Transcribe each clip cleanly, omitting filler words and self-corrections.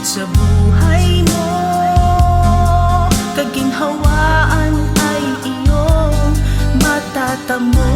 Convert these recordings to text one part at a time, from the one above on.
Sa buhay mo, kaginhawaan ay iyong matatamo.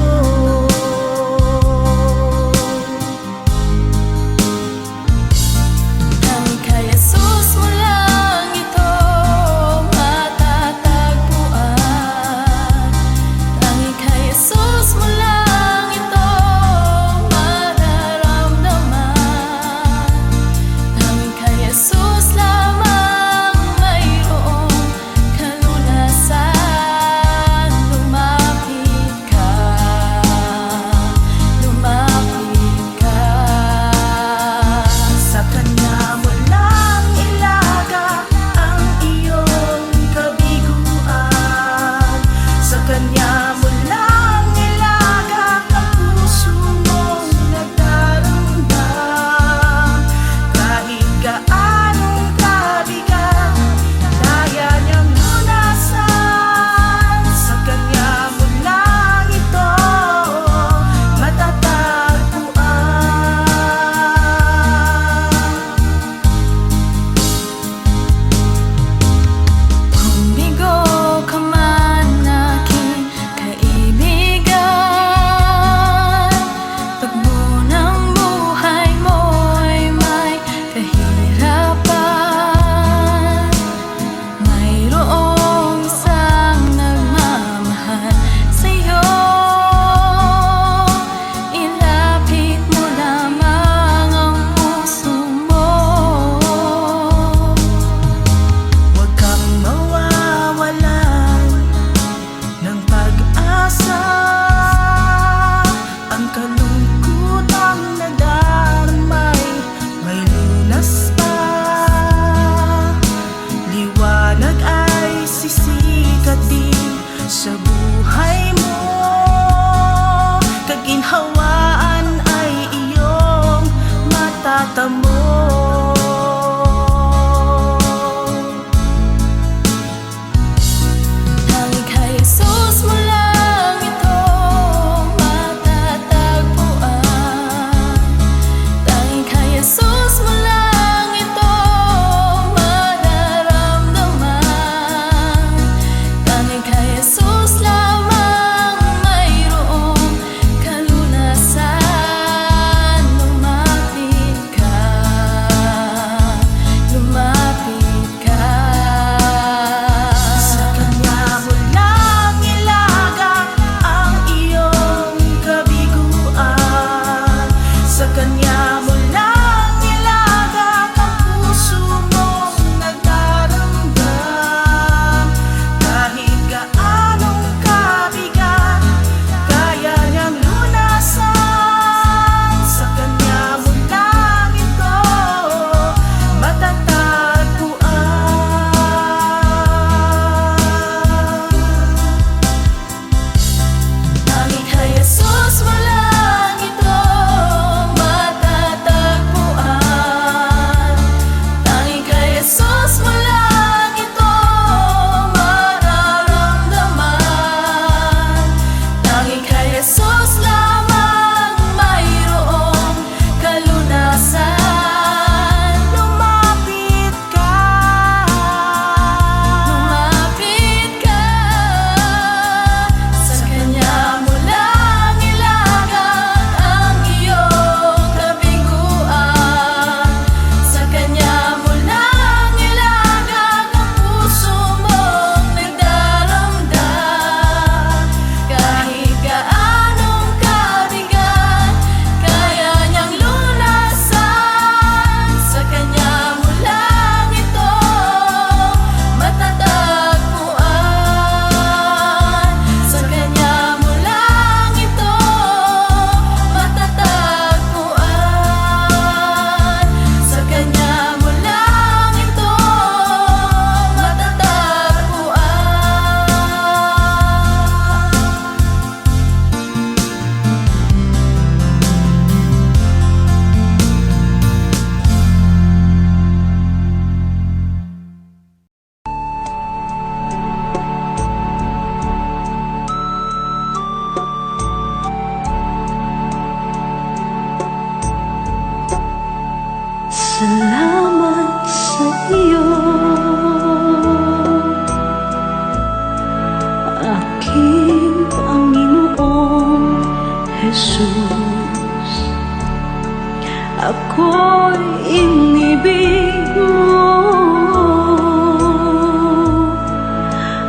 ako'y inibig mo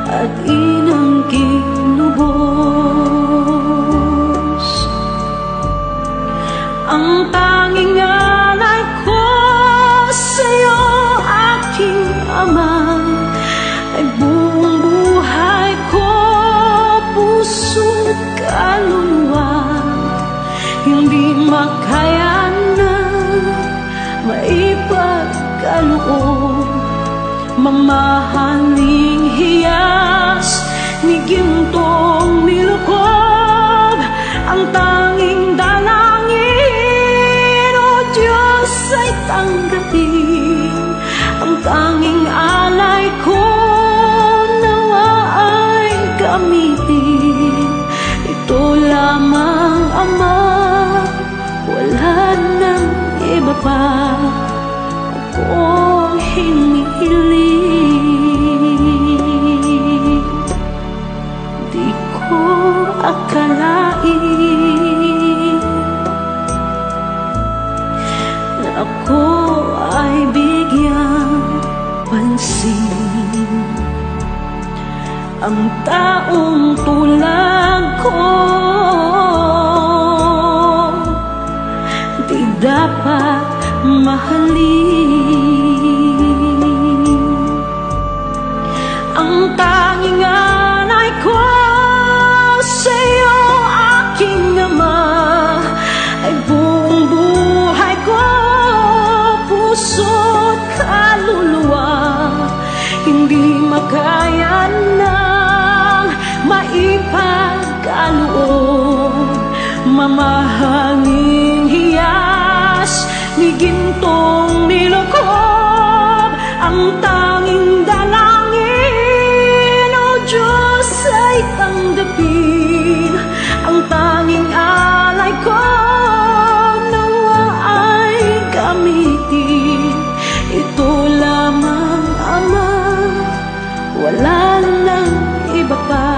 at inang kinubos. Ang tanging alay ko sa'yo, aking ama, ay buong buhay ko, puso't kaluluwa. Hindi makayanan, maipagkaloob, mamahaling hiyas ni gintong nilukob. Ang tanging dalangin, O Diyos, ay tanggapin. Ang tanging alay ko, nawa ay gamitin. Ito lamang, Ama, wala nang iba pa akong hinihiling. Di ko akalain na ako ay bigyang pansin. Ang taong tulad ko di dapat mahalin. Ang tanging alay ko sa'yo, aking ama, ay buong buhay ko, puso't kaluluwa. Hindi makayanang maipagkaloob, mamahaling hiyas ni gintong nilukob. Ang tanging dalangin, O Diyos, ay tanggapin. Ang tanging alay ko, nawa ay gamitin. Ito lamang, Ama, wala nang iba pa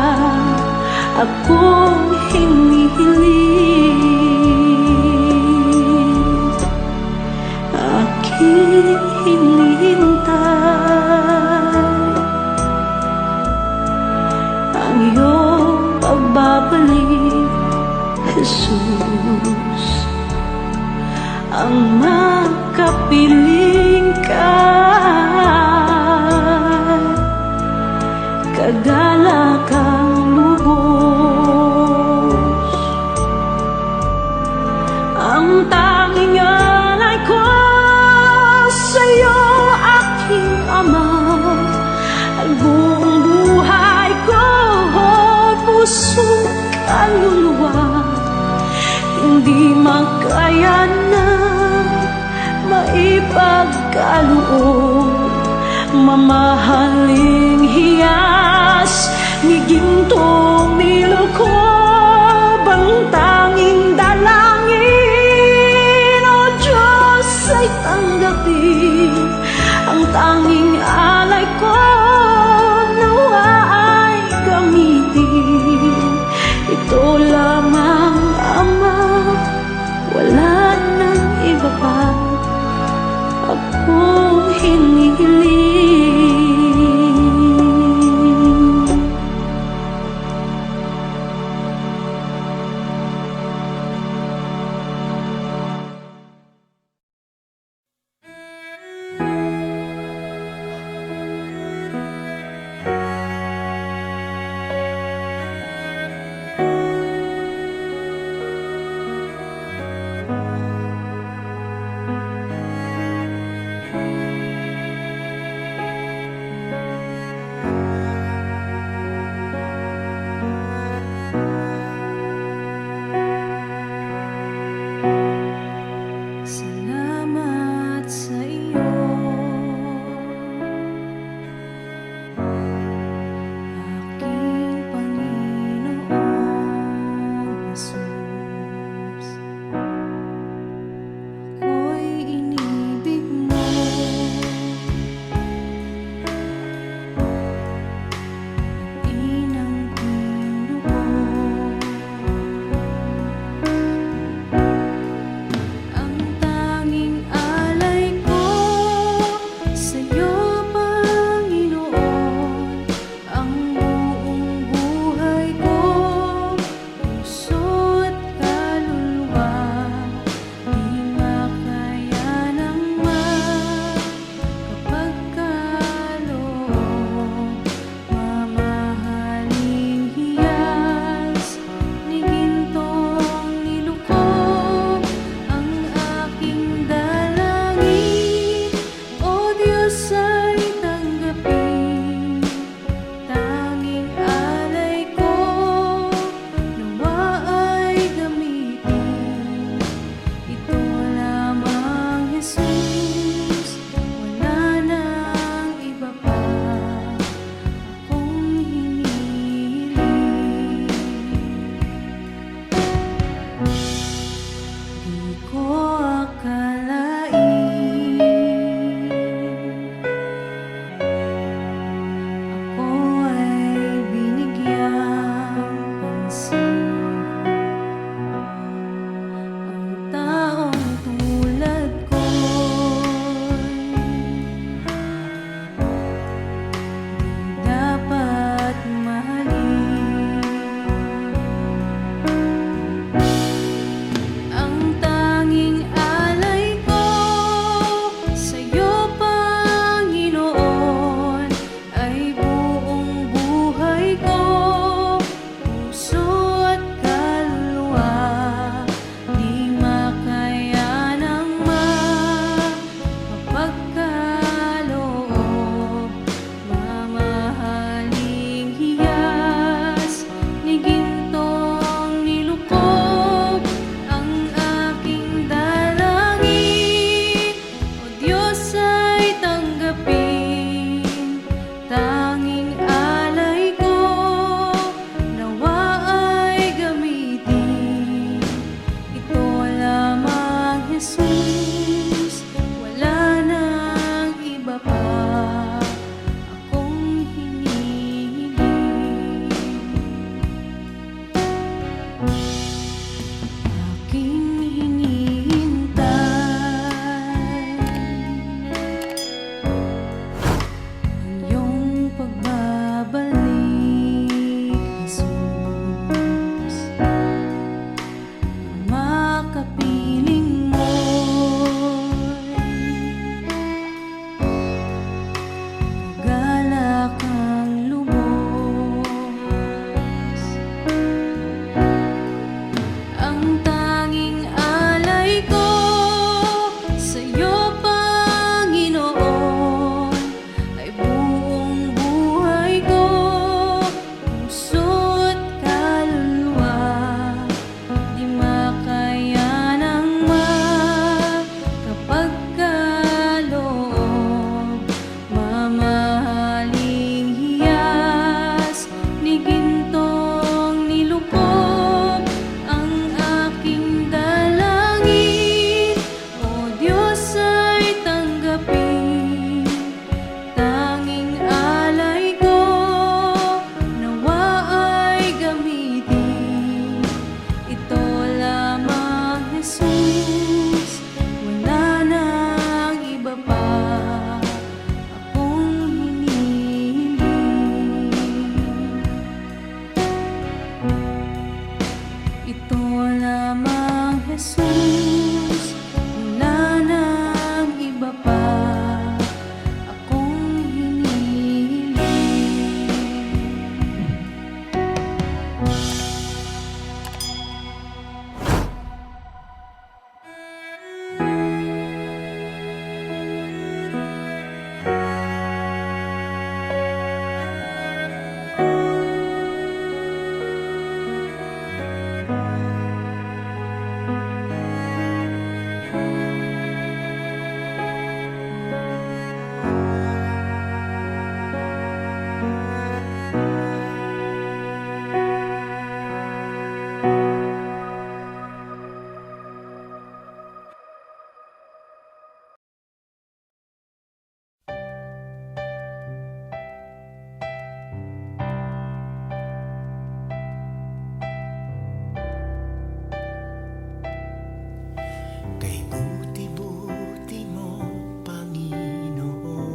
akong hinihiling. Aking hinihintay ang iyong pagbabalik, Jesus. Ang makapiling ka, kagalakang lubos. Ang tanging alay ko sa'yo, aking ama, ay buong buhay ko, puso't kaluluwa. Hindi makayanan, maipagkaloob, mamahaling hiyas ni gintong nilukob. Ang tanging dalangin, O Diyos, ay tanggapin. Ang tanging alay ko, nawa ay gamitin. Ito lamang, Ama, wala nang iba pa akong hinihiling. Ikaw lamang, Jesus, wala nang iba pa akong hinihiling. Kay buti-buti mo, Panginoon,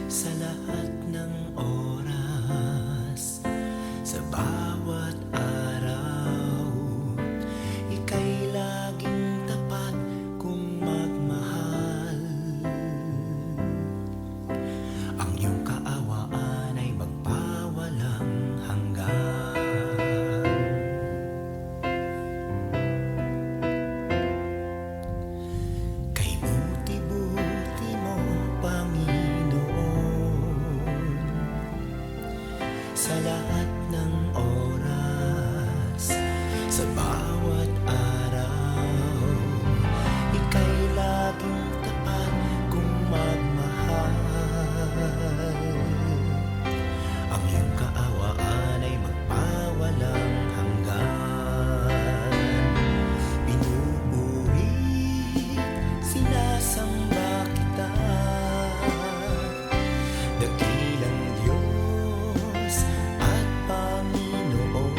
sa lahat ng oras, sa bawat araw, ika'y laging tapat kung magmahal. Ang iyong kaawaan ay magpawalang hanggan. Kay buti-buti mo, Panginoon, sa lahat ng oras, sa bawat araw, ika'y laging tapat kung magmahal. Ang iyong kaawaan ay magpawalang hanggan. Pinupuri, sinasamba kita, dakilang Diyos at Panginoon.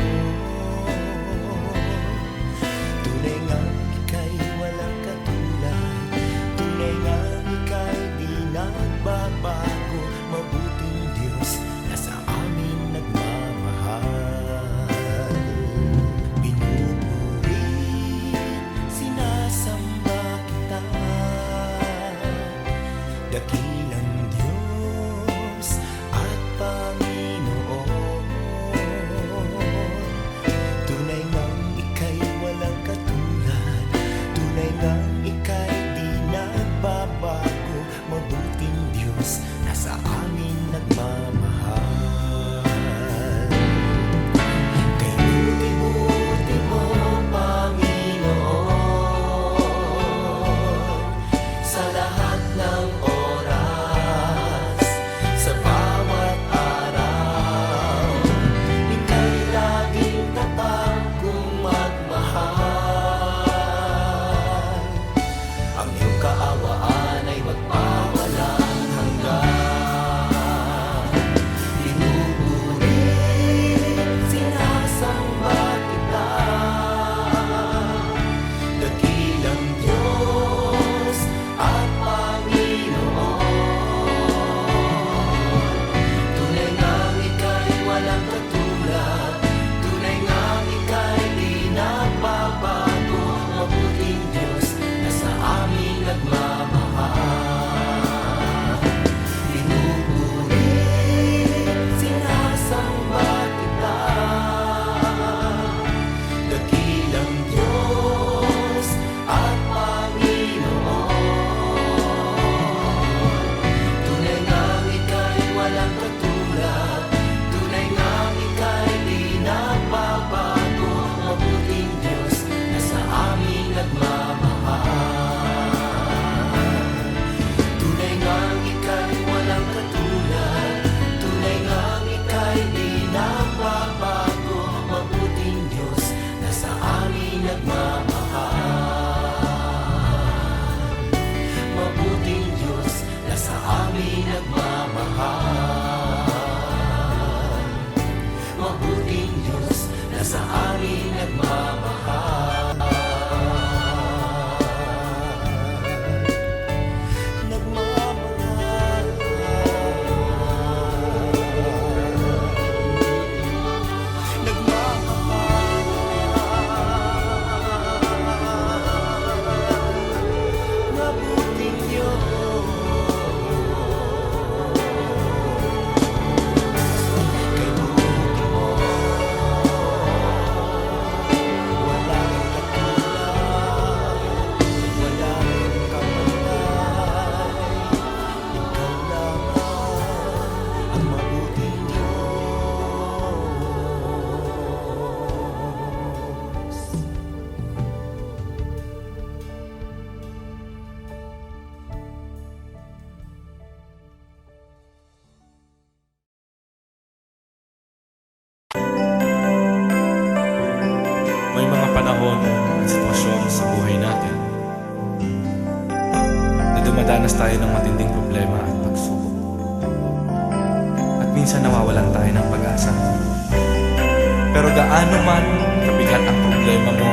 at sitwasyon sa buhay natin na dumadanas tayo ng matinding problema at pagsubok. At minsan nawawalan tayo ng pag-asa. Pero gaano man kabigat ang problema mo,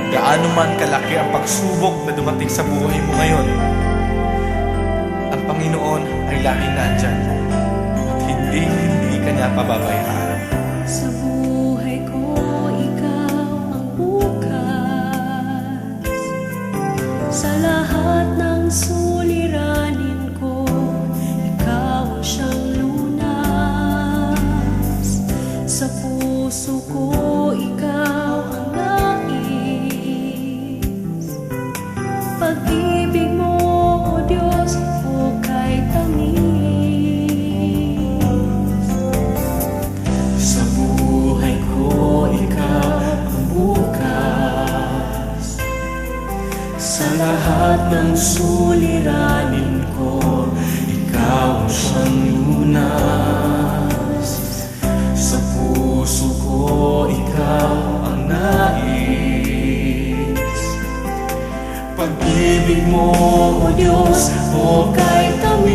gaano man kalaki ang pagsubok na dumating sa buhay mo ngayon, ang Panginoon ay laging nandyan at hindi ka niya pababayaan. Sa buhay ko, ikaw ang bukas. Sa lahat ng suliranin ko, ikaw ang siyang lunas. Sa puso ko, ikaw ang nais. Pag-ibig mo, O Diyos, hukay tamis. Sa buhay ko, ikaw ang bukas. Sa lahat ng suliranin ko, ikaw ang siyang lunas. Sa puso ko, ikaw ang nais. Pag-ibig mo, O Diyos, hukay tamis.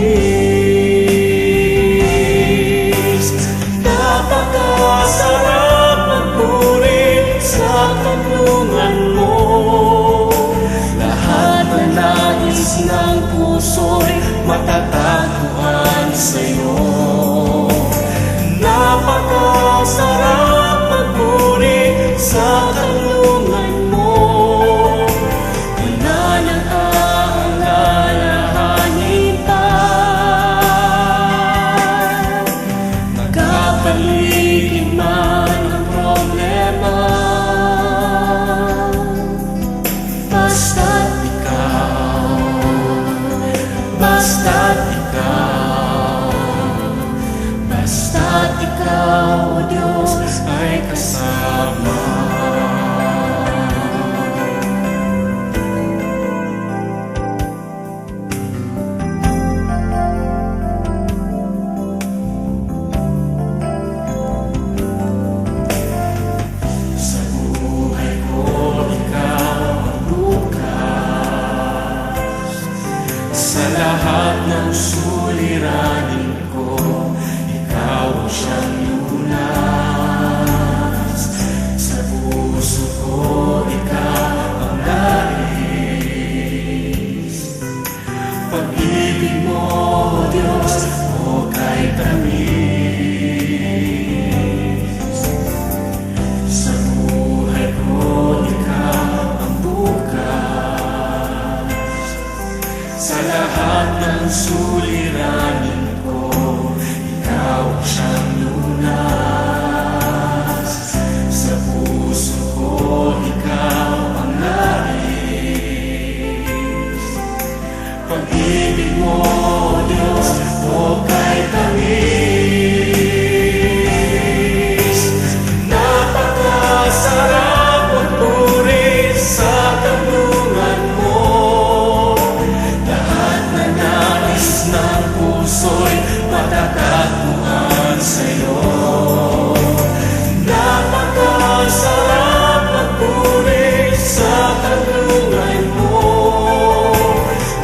Napakasarap magpuri sa kanlungan mo. Lahat na nais ng puso'y matatagpuan sa'yo. Napakasarap magpuri sa kanlungan mo. Wala nang aalalahanin pa. Nagkapaligid man ang problema, basta't ikaw, basta't ikaw, basta't ikaw, O Diyos, ay kasama. Sa buhay ko, ikaw ang bukas. Sa lahat ng suliranin ko, ikaw ang siyang lunas. Sa puso ko, ikaw ang nais. Pag-ibig mo, O Diyos, hukay tamis. Sa buhay ko, ikaw ang bukas. Sa lahat ng suliranin ko, ikaw ang siyang lunas. Sa puso ko, ikaw ang nais. Pag-ibig mo, O Diyos, hukay tamis. Napakasarap magpuri sa kanlungan mo. Lahat na nais ng puso'y matatagpuan sa'yo. Napakasarap magpuri sa kanlungan mo.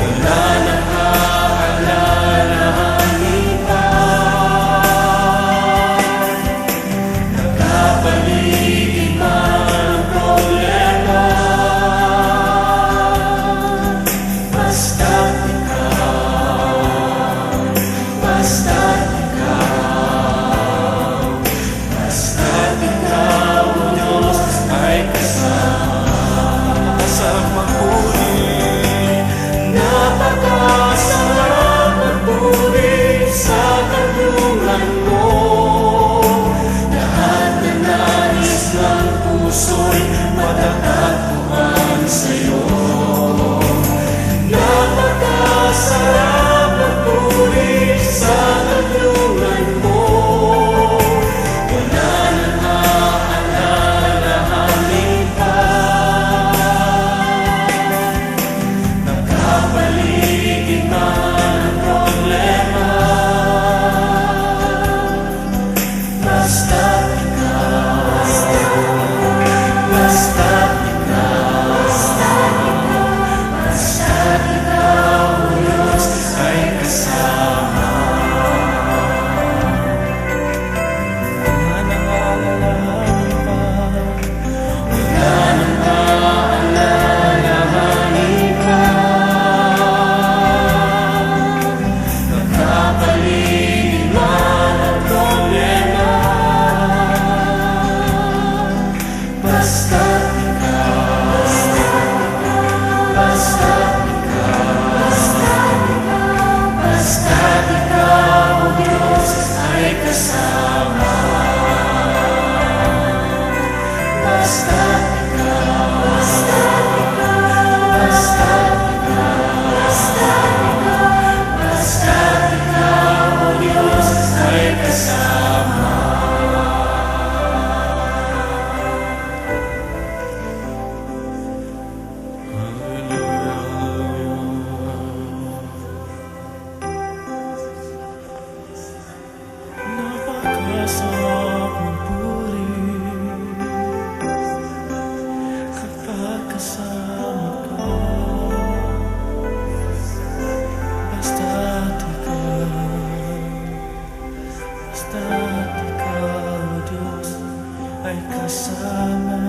Wala nang aalalahanin pa. Nagkapaligid man ang problema, basta't ikaw, basta't ikaw, basta't ikaw, O Diyos, ay kasama. Sarap magpuri, napakasarap magpuri sa kanlungan mo. Lahat na nais ng puso'y matatagpuan sa'yo. Napakasarap magpuri sa kanlungan mo. Wala nang aalalahanin pa. Nagkapaligid man ang problema, basta't ikaw, basta't Napakasarap magpuri kapag kasama ka. Basta't ikaw, Diyos, ay kasama.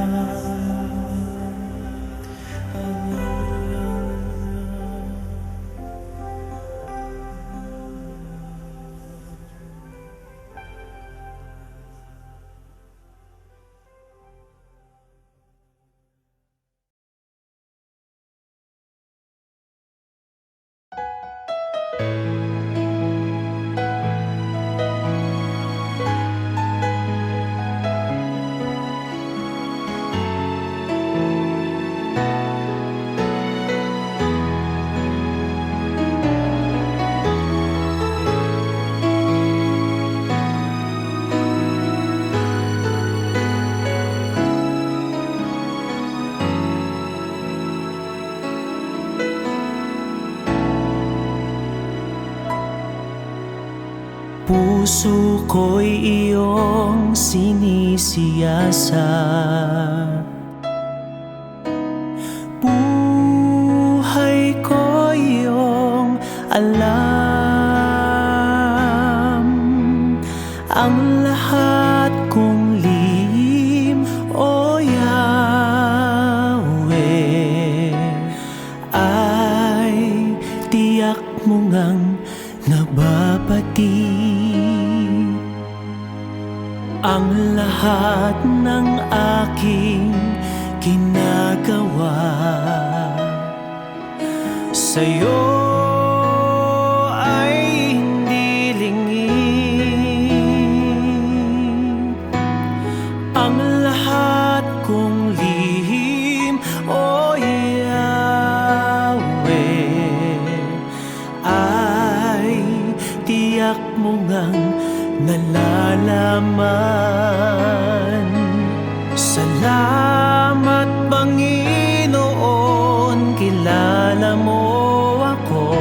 Puso ko'y iyong sinisiyasat, buhay ko iyong alam. Ang lahat kong lihim, O Yahweh, ay tiyak mo ngang nababati. Ang lahat ng aking ginagawa sa'yo ay hindi lingid. Ang lahat kong lihim, O Yahweh, ay tiyak mo ngang nalalaman. Salamat, Panginoon, kilala mo ako.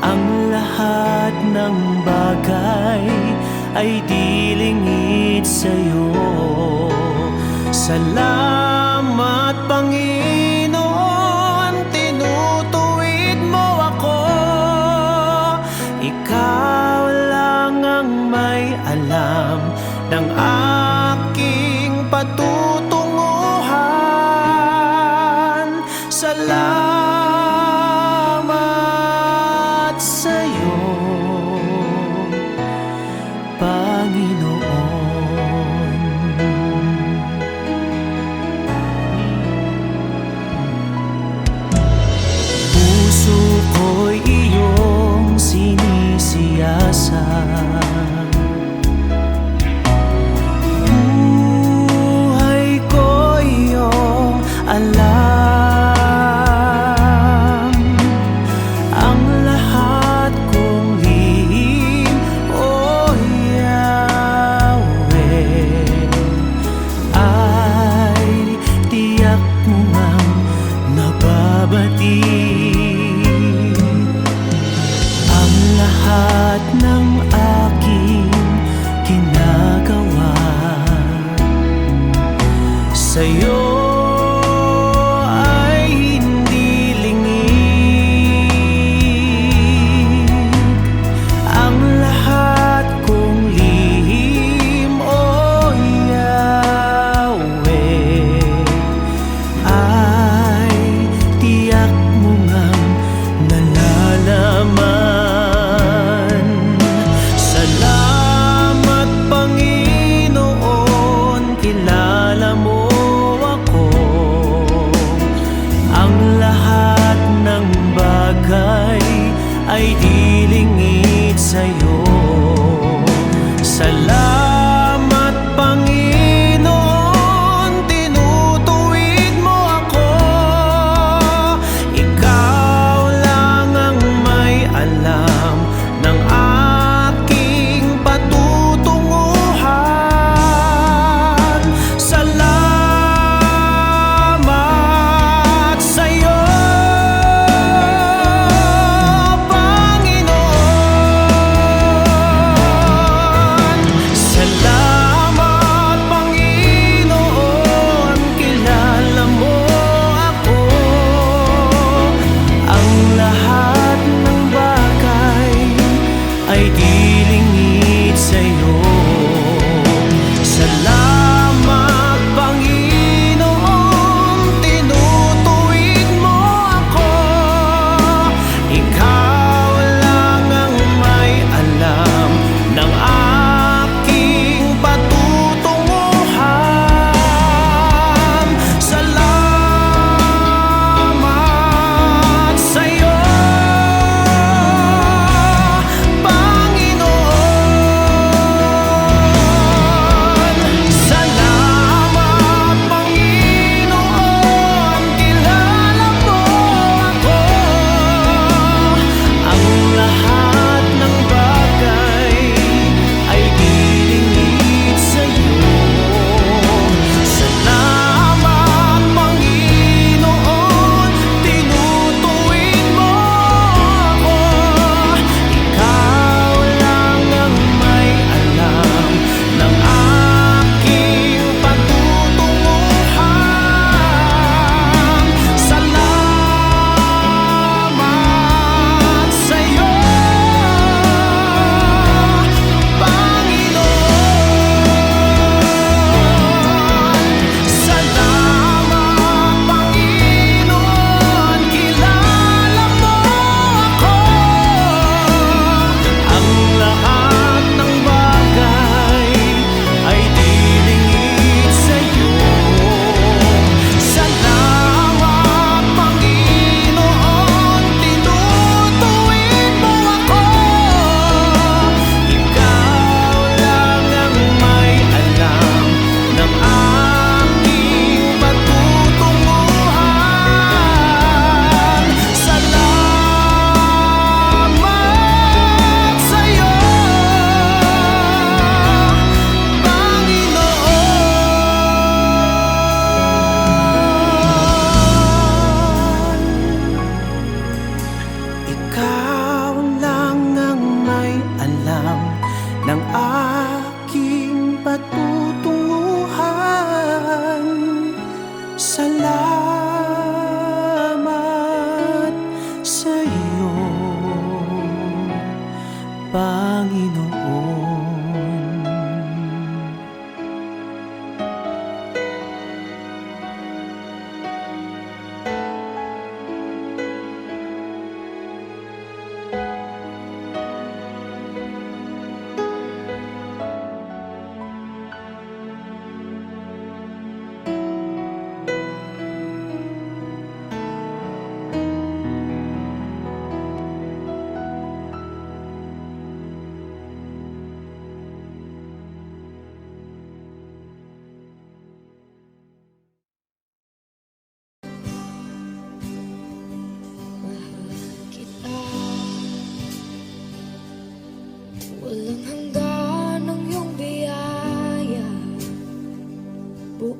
Ang lahat ng bagay ay di lingid sa'yo. Salamat, Panginoon, tinutuwid mo ako. Ikaw lang ang may alam ng aking patutunguhan. Salamat sa'yo, Panginoon. Puso ko'y iyong sinisiyasat, buhay ko iyong alam. Ang lahat kong lihim, O Yahweh, ay tiyak mo ngang nababati. Ang lahat ng aking ginagawa sa'yo ay hindi lingid. Ang lahat kong lihim, O Yahweh, ay tiyak mo ngang nalalaman. Salamat, Panginoon, kilala mo ako.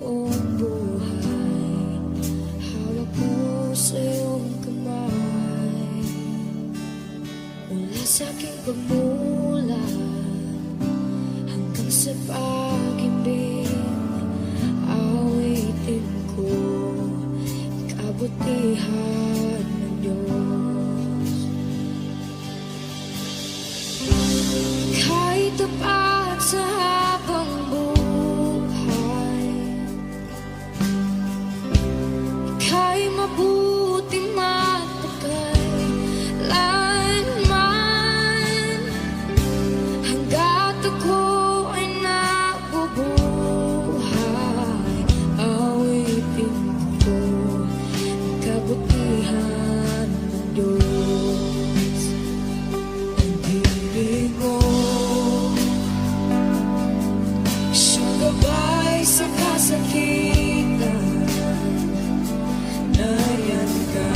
buong buhay. Hawak mo sa iyong kamay. Mula sa aking pagmulat hanggang sa pag-ibig, awitin ko kabutihan ng Diyos. Kahit tapat sa habang buhay, ika'y mabuti magpakailanman. Hanggat ako ay nabubuhay, awitin ko ang kabutihan ng Diyos. Ang ibig mo, siyang gabay sa kasakitan. Nariyan ka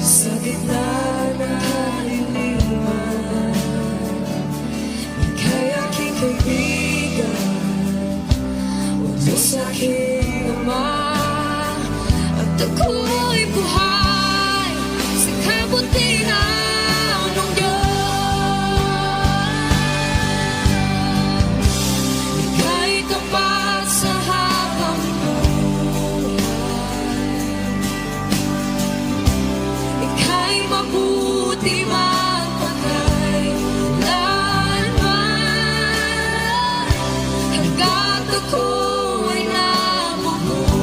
sa gitna ng kaliliman. Ika'y aking kaibigan, utos sa aking ama. At ako'y buhay sa kabutihan ng Diyos. Ika'y tapat sa habang buhay. Ika'y mabuti magpakailanman. Hanggat ako ay nabubuhay,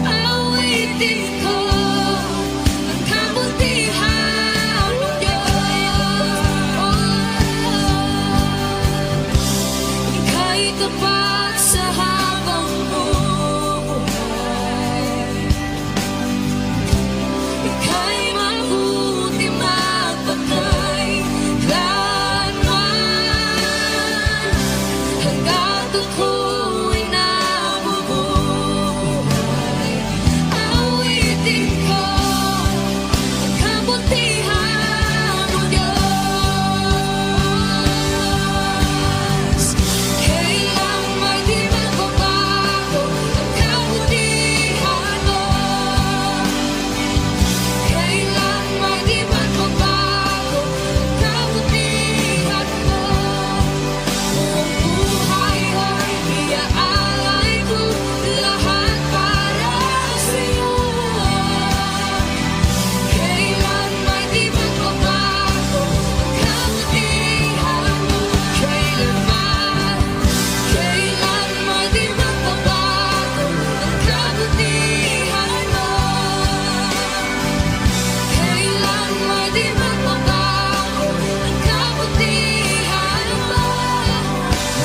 awitin ko ang kabutihan ng Diyos. Ika'y tapat sa habang buhay. Ika'y mabuti magpakailanman. Hanggat ako ay nabubuhay, awitin ko ang kabutihan ng Diyos. Kailan may di magbabago ang kabutihan mo. Kailan may di magbabago ang kabutihan mo. Buong buhay ay iaalay ko lahat para sa'yo. Kailan may di magbabago ang kabutihan mo. Kailan may di magbabago ang kabutihan mo. Kailan may di magbabago ang kabutihan mo.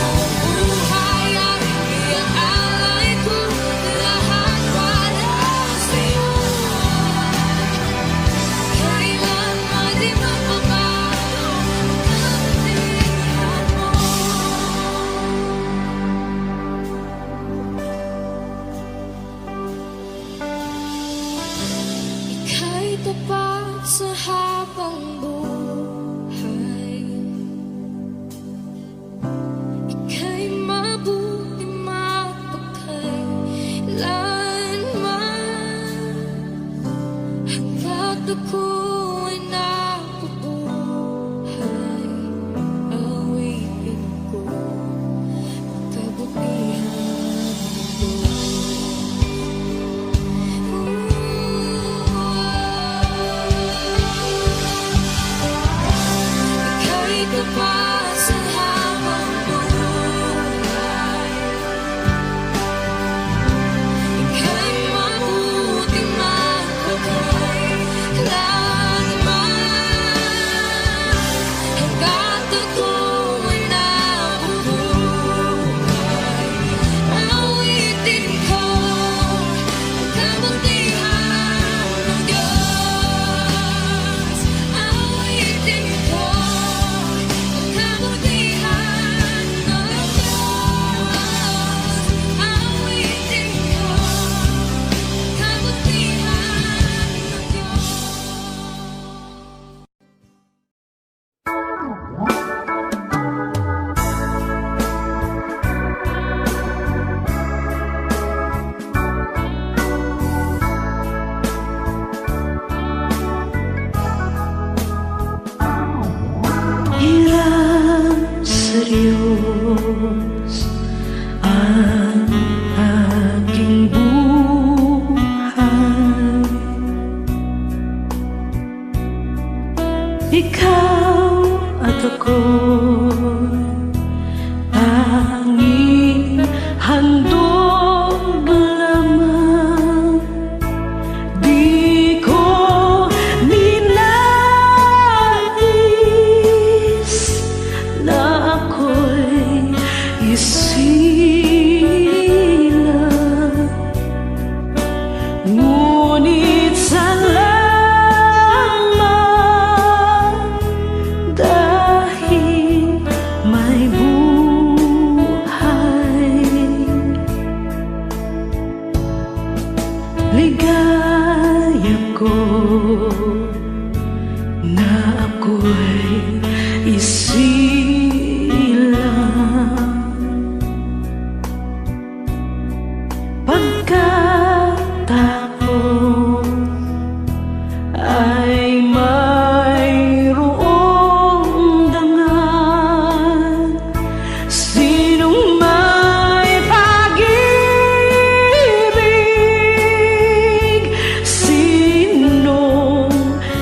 Buong buhay ay iaalay ko lahat para sa'yo. Kailan may di magbabago ang kabutihan mo. Ika'y tapat sa habang buhay. Ika'y mabuti magpakailanman. Hanggat ako ay nabubuhay, awitin ko ang kabutihan ng Diyos. Ligaya ko na ako'y isilang pagkatapos ay mayroong dangal. Sinong may pag-ibig, sinong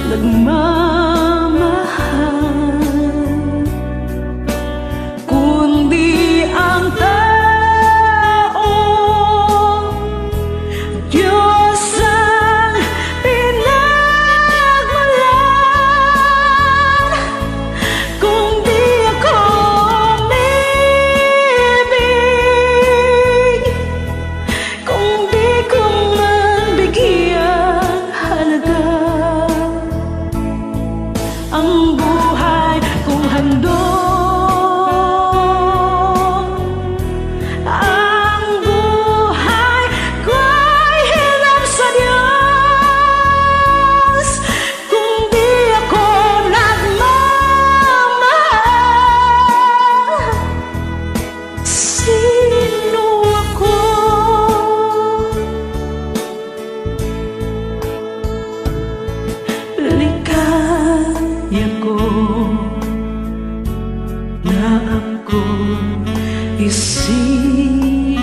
nagmamahal, kundi ang tao. Diyos ang pinagmulan. Kung di ako umibig, kung di ko man bigyang halaga ang buhay kong handog, ang buhay ko'y hinap sa Diyos. Kung di ako nagmamahal, sino ako? Ligaya ko na ako isilang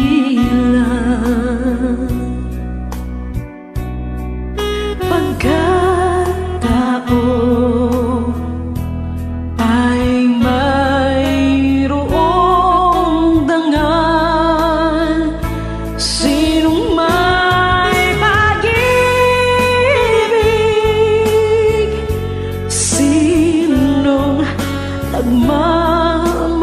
pagkatao ay mayroong dangal. Sinong may pag-ibig, sinong nagmamahal,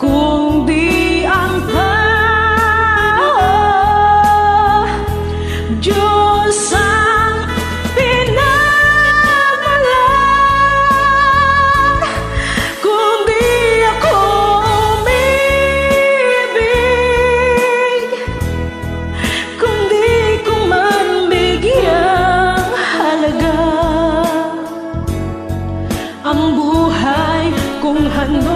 kung di ang tao. Diyos ang pinagmulan. Kung di ako umibig, kung di ko man bigyang halaga ang buhay kong handog,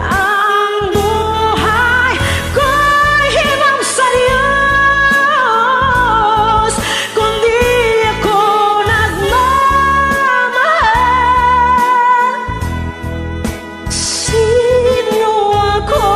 ang buhay ko'y hinap sa Diyos. Kung di ako nagmamahal, sino ako?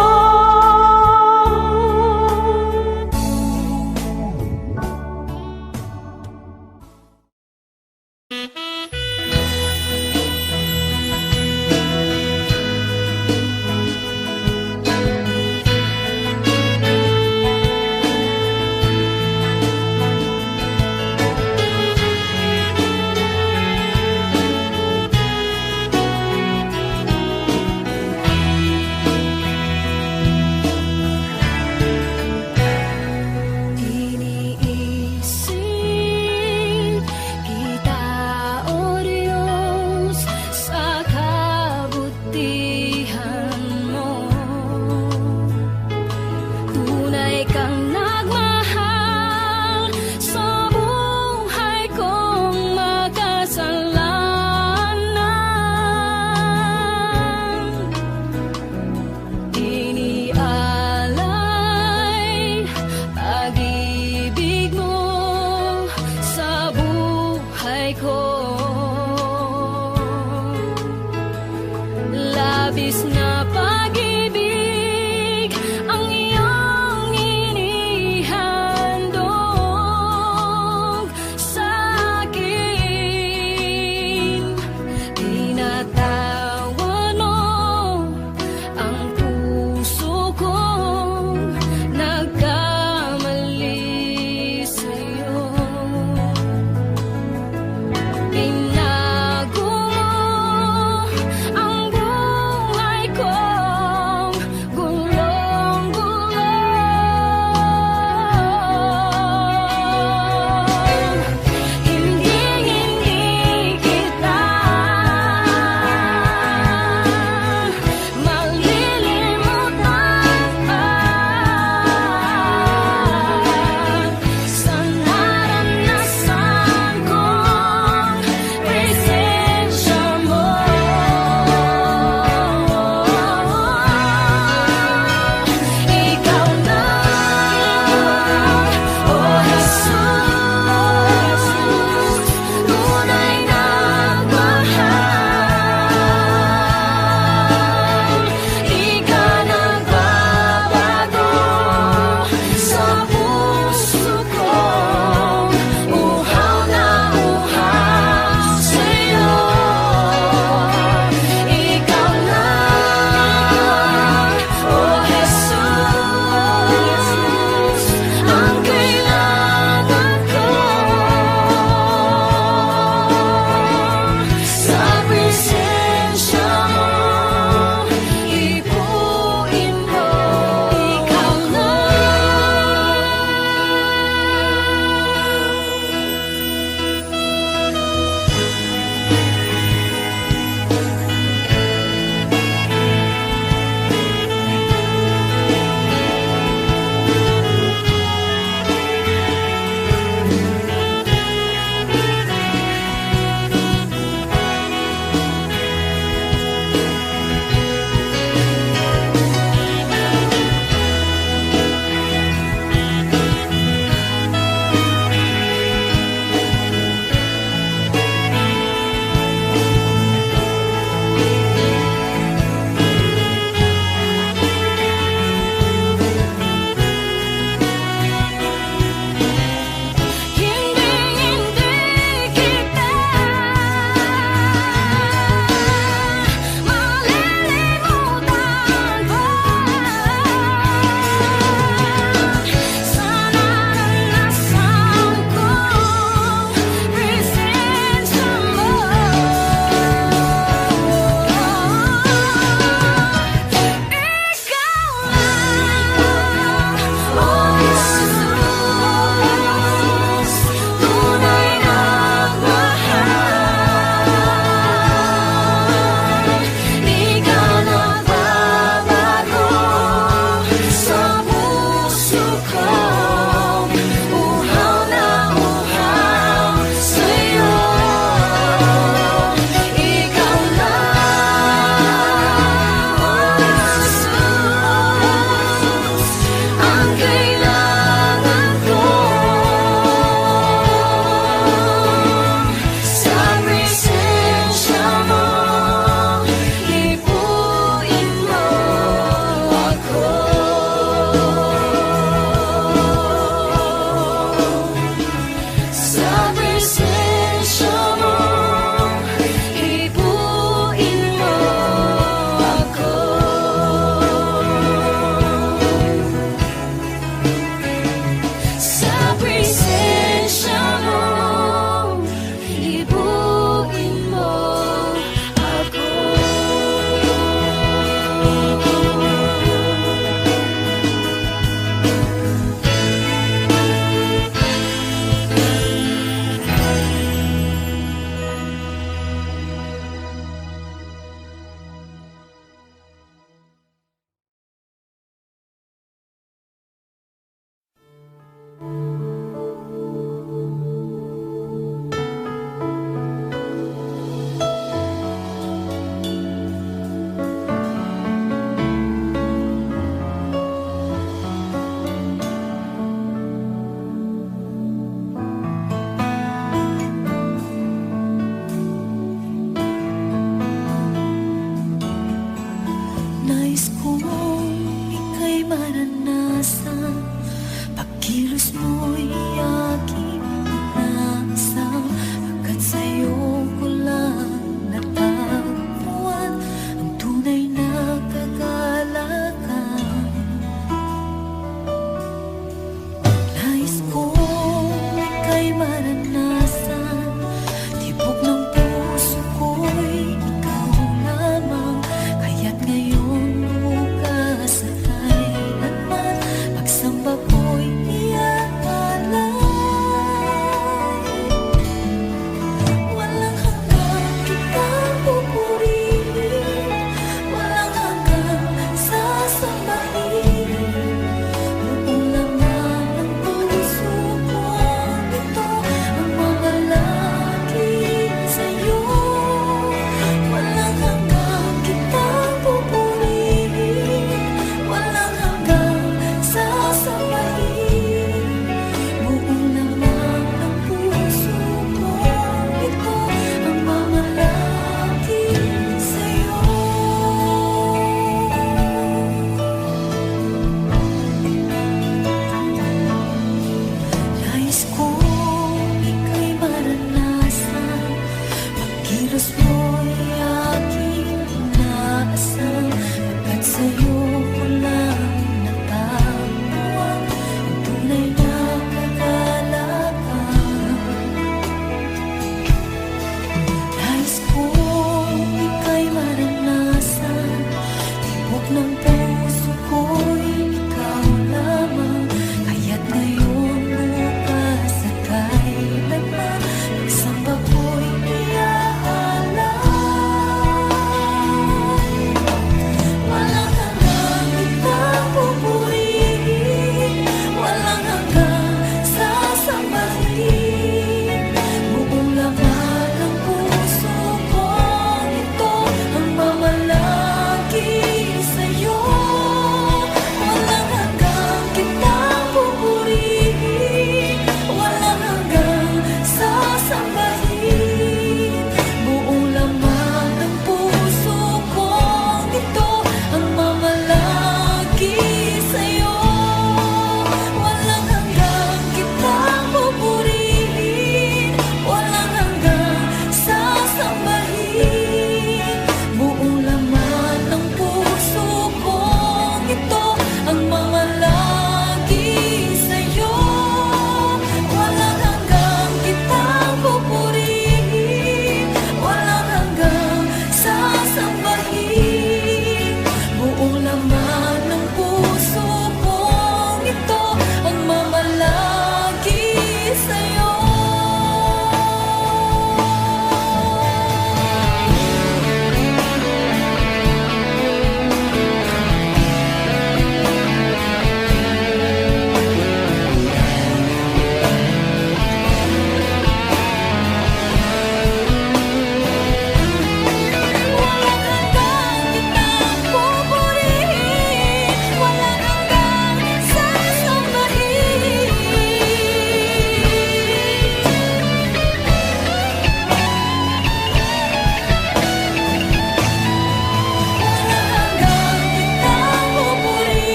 Iniisip kita, O Diyos, sa kabutihan mo. Tunay kang nagmahal sa buhay kong makasalanan. Inialay pag-ibig mo sa buhay ko. Labis na pag-ibig ang iyong inihandog sa akin. Tinatawan mo ang puso kong nagkamali sa'yo. Binago mo ang buhay ko. maranasan, pagkilos mo'y aking inasam, agad sa'yo ko lang natagpuan ang tunay na kagalakan. Nais kong ika'y maranasan, tibok ng puso ko'y ikaw lamang, kaya't ngayon bukas at kailanman, pagsamba ko'y iaalala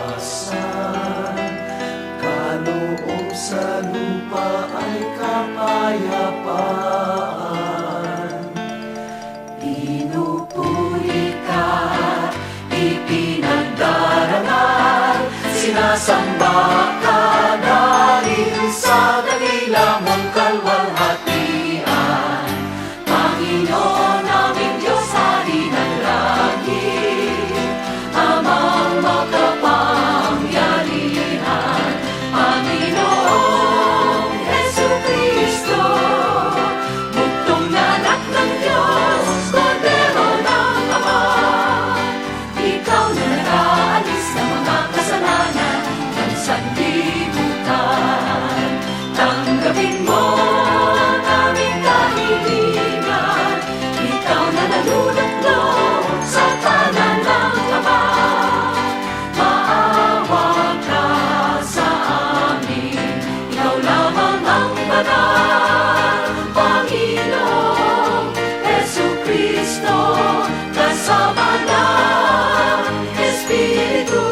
kaitaasan, kaloob sa lupa ay kapayapaan. Pinupuri ka, ipinagdarangal, sinasamba ka dahil sa dakila mong kalwalhatian. Panginoon naming Diyos, Hari ng langit, Amang makapangyarihan, Panginoong Jesucristo, buktong na anak ng Diyos, Kordero ng Ama. Ikaw na nag-aalis ng mga kasalanan ng sanlibutan. Tanggapin mo ang aming kahilingan, ikaw na nalulutlo sa tanan ng Ama. Maawa ka sa amin, ikaw lamang ang banal, Panginoong Jesucristo, kasama ng Espiritu,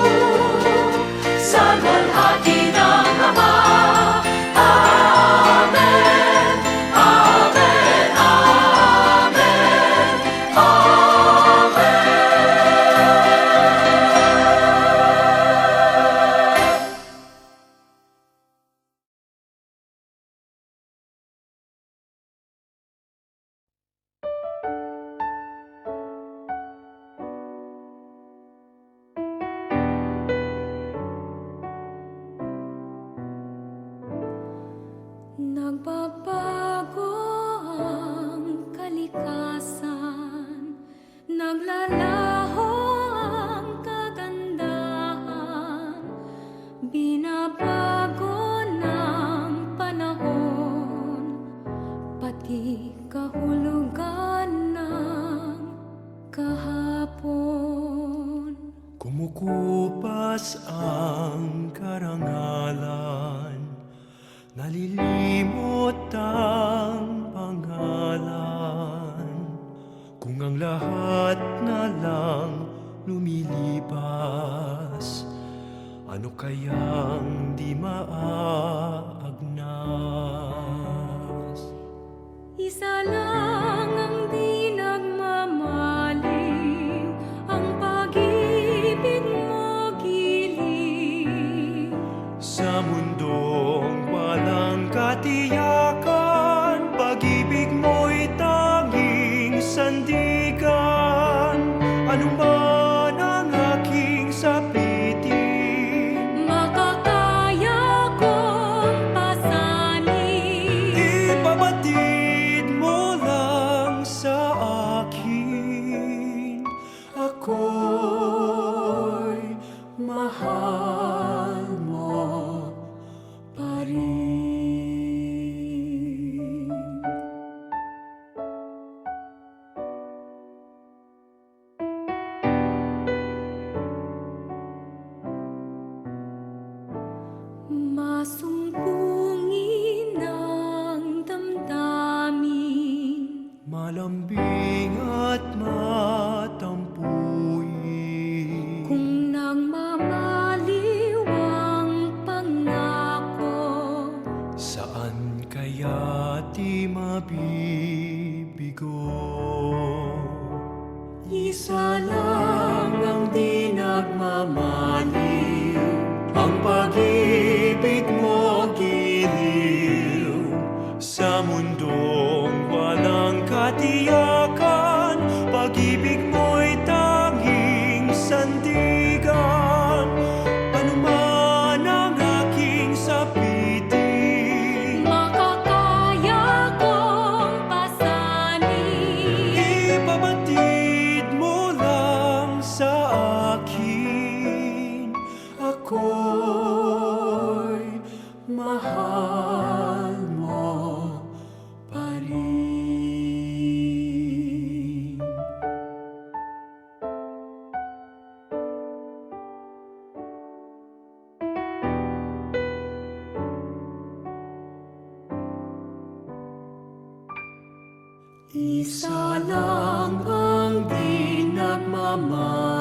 sa luwalhati ng Ama. Amen, amen, amen, amen. Nagbabago ang kalikasan, naglalaho ang kagandahan, binabago ng panahon, pati kahulugan ng kahapon. Kumukupas ang karangalan, nalilimot ang pangalan. Kung ang lahat na lang lumilipas, ano kayang di maagnas? Isa lang ang di nagmamaliw, ang pag-ibig mo giling. Sa mundong walang katiyakan, pag-ibig mo'y tanging sandigan. Ano man ang aking sapitin, Makakaya kong pasanin, ipabatid mo lang sa akin. Ako'y mahal mo pa rin. masumpungin ang damdamin. Malambing at matampuin, Kung nagmamaliw ang pangako, saan kaya di mabibigo? Isa lang ang di nagmamaliw, ang pag-ibig mo giliw. Sa mundong walang katiyakan, pag-ibig mo'y tanging sandigan. Ano man ang aking sapitin, makakaya kong pasanin. ipabatid mo lang sa akin. Ako'y mahal mo pa rin. Isa lang ang di nagmamahal,